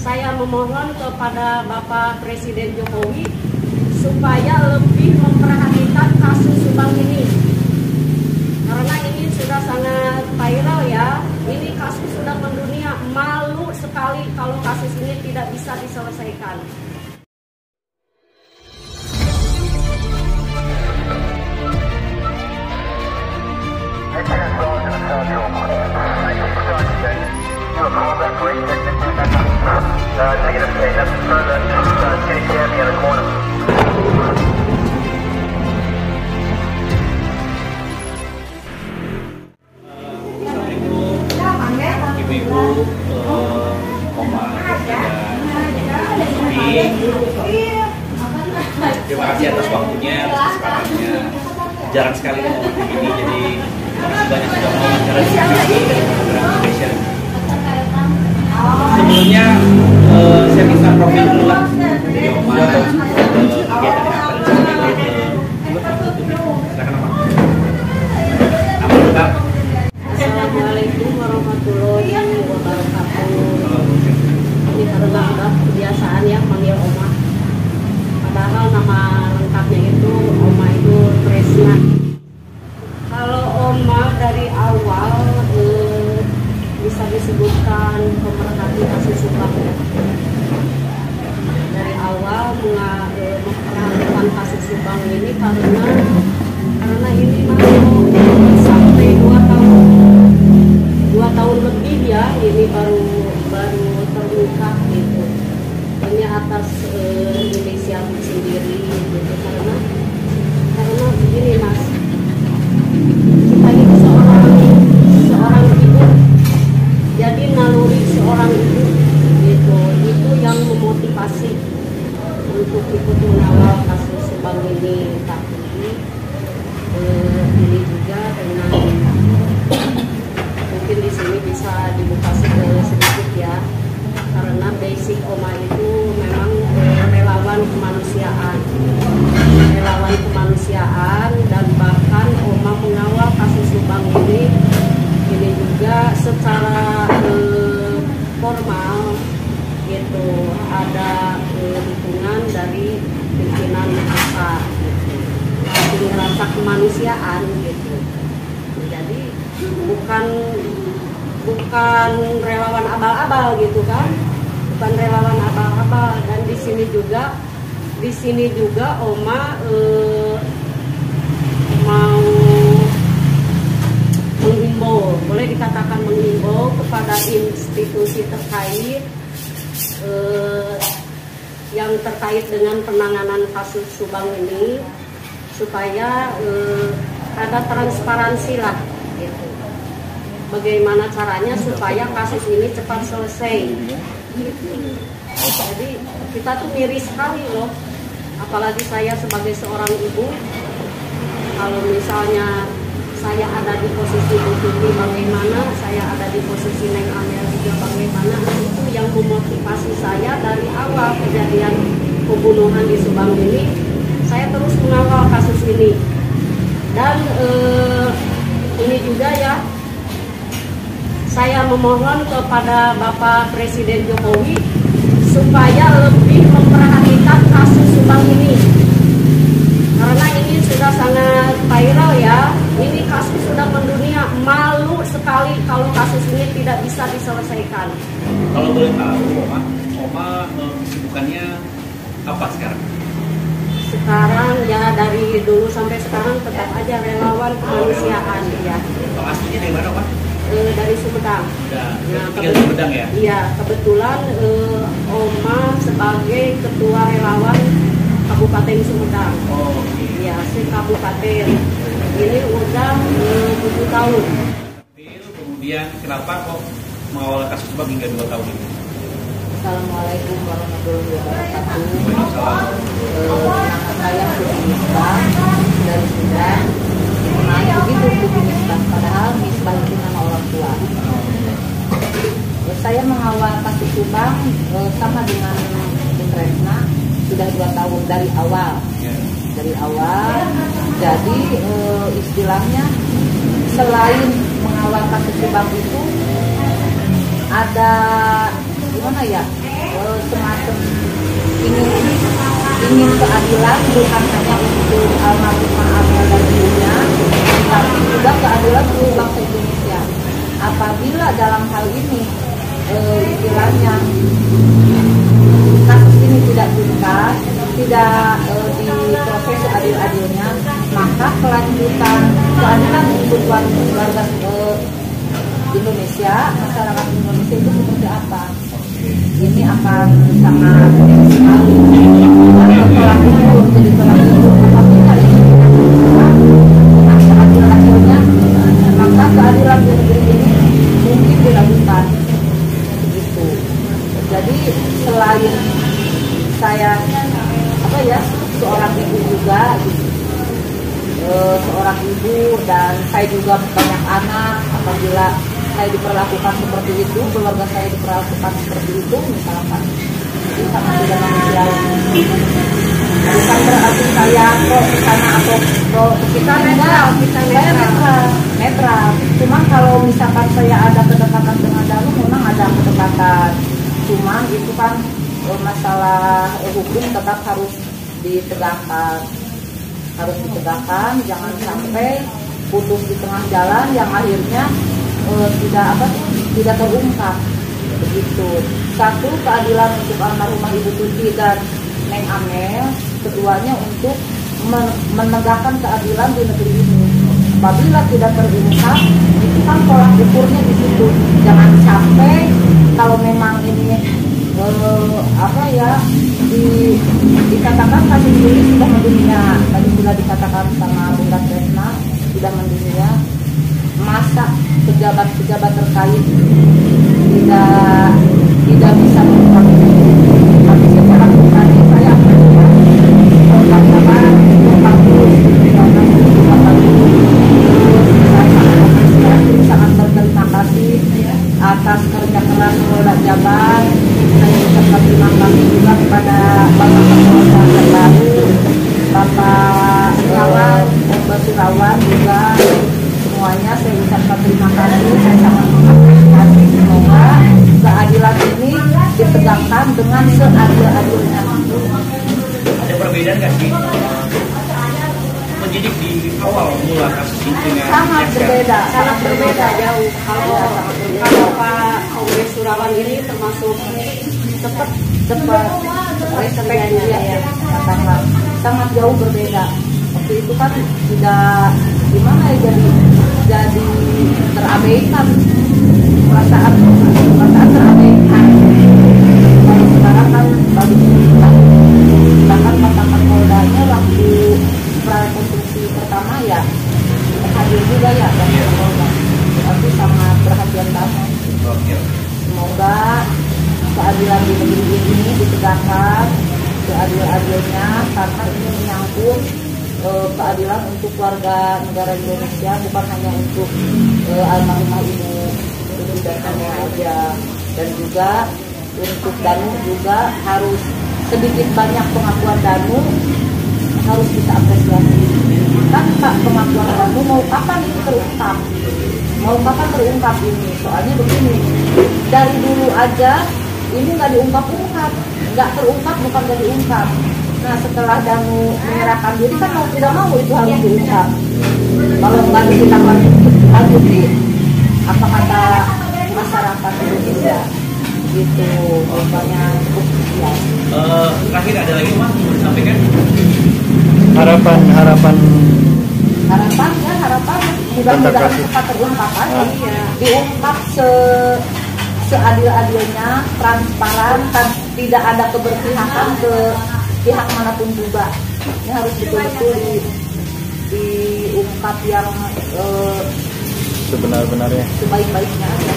Saya memohon kepada Bapak Presiden Jokowi supaya lebih memperhatikan kasus Subang ini. Karena ini sudah sangat viral ya. Ini kasus sudah mendunia, malu sekali kalau kasus ini tidak bisa diselesaikan. Ibu-ibu, Oma, terima kasih atas waktunya, atas kesempatannya. Jarang sekali ngomong begini, jadi masih banyak sudah wawancara di Indonesia. Sebelumnya saya minta profil dulu lah dari Oma kegiatan apa dan nama. Assalamualaikum warahmatullahi wabarakatuh. Ini karena udah kebiasaan ya panggil Oma. Padahal nama lengkapnya itu Oma itu Tresna. Kalau Oma dari awal bisa disebutkan pemerhati kasus Subang ya. Dari awal memperhatikan kasus Subang ini karena ini mau sampai 2 tahun lebih ya, ini baru terungkap gitu. Ini atas inisiatif sendiri gitu, karena begini Mas, kita ini seorang ibu, jadi naluri seorang ibu gitu, itu yang memotivasi untuk ikut mengawal kasus Subang ini. Tapi ini juga dengan mungkin di sini bisa dibuka sedikit ya, karena basic Oma itu memang relawan kemanusiaan dan bahkan Oma mengawal kasus Subang ini juga secara formal gitu, ada dukungan dari pimpinan masa gitu, tapi ngerasa kemanusiaan gitu. Jadi bukan relawan abal-abal gitu kan, bukan relawan abal-abal. Dan di sini juga Oma mau menghimbau, boleh dikatakan menghimbau kepada institusi terkait yang terkait dengan penanganan kasus Subang ini, supaya ada transparansi lah gitu. Bagaimana caranya supaya kasus ini cepat selesai gitu. Jadi kita tuh miris sekali loh, apalagi saya sebagai seorang ibu, kalau misalnya saya ada di posisi Bu Tuti bagaimana, saya ada di posisi Neng Amel juga bagaimana, itu yang memotivasi saya dari awal kejadian pembunuhan di Subang ini, saya terus mengawal kasus ini. Dan ini juga ya, saya memohon kepada Bapak Presiden Jokowi supaya lebih memperhatikan kasus Subang ini, karena ini sudah sangat viral ya. Ini kasus sudah mendunia, malu sekali kalau kasus ini tidak bisa diselesaikan. Kalau boleh tahu, Oma kesibukannya apa sekarang? Sekarang ya dari dulu sampai sekarang tetap aja relawan kemanusiaan ya. Aslinya dari mana, Pak? Dari Sumedang. Nah, tinggal di Sumedang ya? Iya, kebetulan Oma sebagai ketua relawan Kabupaten Sumedang. Oh, oke. Ya, se-kabupaten. Ini udah 7 tahun. Kemudian kenapa kok mengawal kasus Subang hingga 2 tahun ini? Assalamualaikum warahmatullahi wabarakatuh. Nama saya Putri Misbah dari Sumedang. Nah, begitu Putri Misbah, padahal Misbah itu nama orang tua. Saya mengawal kasus Subang sama dengan Tresna sudah 2 tahun dari awal. Jadi istilahnya selain mengawal kasus Subang itu ada gimana ya, semacam ingin keadilan bukan hanya untuk almarhumah Amel dan ibunya, tapi juga keadilan untuk bangsa Indonesia. Apabila dalam hal ini istilahnya kasus ini tidak tuntas, tidak diproses seadil-adilnya, maka kelanjutan keadilan untuk warga Indonesia, masyarakat Indonesia itu seperti apa? Ini akan sangat sekali tolak ukur, jadi tolak ukur. Apabila ini dengan seadil-adilnya, maka keadilan di negeri ini mungkin dilakukan. Begitu. Jadi selain saya seorang ibu juga, seorang ibu, dan saya juga banyak anak. Apabila saya diperlakukan seperti itu, keluarga saya diperlakukan seperti itu, misalkan, itu sangat tidak manusiawi. Bukan berarti saya pro ke sana atau pro ke kita, saya netral. Cuma kalau misalkan saya ada kedekatan dengan Danu, memang ada kedekatan. Cuma itu kan masalah hukum tetap harus ditegakkan, jangan sampai putus di tengah jalan yang akhirnya tidak terungkap. Begitu. Satu, keadilan untuk almarhumah Ibu Tuti dan Neng Amel. Keduanya untuk menegakkan keadilan di negeri ini. Apabila tidak terungkap, itu kan tolak ukurnya di situ. Jangan sampai kalau memang ini dikatakan kasus ini sudah mendunia, tadi sudah dikatakan sama Bunda Tresna, sudah mendunia, masa pejabat-pejabat terkait tidak bisa mengungkap. Tapi secara pribadi saya sangat berterima kasih atas kerja keras Polda Jabar. Saya ucapkan terima kasih juga kepada Bapak Kapolda terbaru, Bapak Surawan, Mbak Surawan juga. Semuanya saya ucapkan terima kasih. Saya sangat mengapresiasi. Semoga keadilan ini ditegakkan dengan seadil-adilnya. Ada perbedaan nggak sih penyidik di awal mula kasus ini dengan sangat berbeda jauh. Kalau Pak Kongres Surawan ini termasuk cepat respeknya ya, sangat jauh berbeda. Waktu itu kan tidak gimana ya, jadi terabaikan, perasaan terabaikan. Kalau sekarang kan bagus banget. Bahkan Bapak Kapoldanya waktu prarekonstruksi pertama ya hadir juga ya Bapak Kapolda. Tapi sangat perhatian banget. Semoga keadilan di negeri ini ditegakkan seadil-adilnya, karena ini menyangkut keadilan untuk warga negara Indonesia, bukan hanya untuk almarhumah Ibu Tuti dan Amel aja. Dan juga untuk Danu juga harus sedikit banyak pengakuan Danu harus kita apresiasi. Tanpa pengakuan Danu mau kapan itu terungkap? Mau kapan terungkap ini? Soalnya begini, dari dulu aja ini nggak diungkap-ungkap, nggak terungkap, bukan nggak diungkap. Nah setelah Danu menyerahkan diri kan mau tidak mau itu harus diungkap. Kalau nggak ditindaklanjuti, apa kata masyarakat Indonesia? Gitu, banyak keputusan. Terakhir ada lagi Mas mau disampaikan? Harapan mudah-mudahan cepat terungkap aja. Diungkap seadil-adilnya, transparan, dan tidak ada keberpihakan ke pihak manapun juga. Ini harus betul-betul diungkap yang sebenar-benarnya, sebaik-baiknya aja.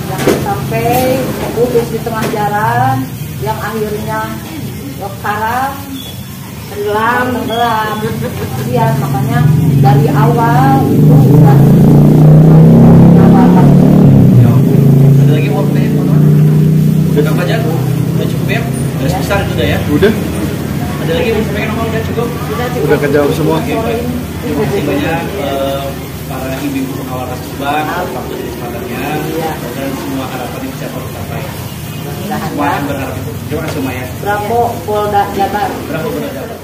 Jangan sampai putus di tengah jalan yang akhirnya karam, tenggelam. Kemudian makanya dari awal itu sudah Ada lagi mau bertanya? Udah Fajar? Udah cukup ya? Udah sebesar itu udah ya? udah Ada lagi yang mau disampaikan apa udah cukup? udah kejawab semua. Oke, baik. Terima kasih banyak para ibu-ibu pengawal kasus bank, waktu dari sempatannya, dan semua harapan yang bisa tercapai. mudah-mudahan Semua ya. yang berharap itu. Terima kasih Maya. Bravo Polda Jabar. Bravo Polda Jabar.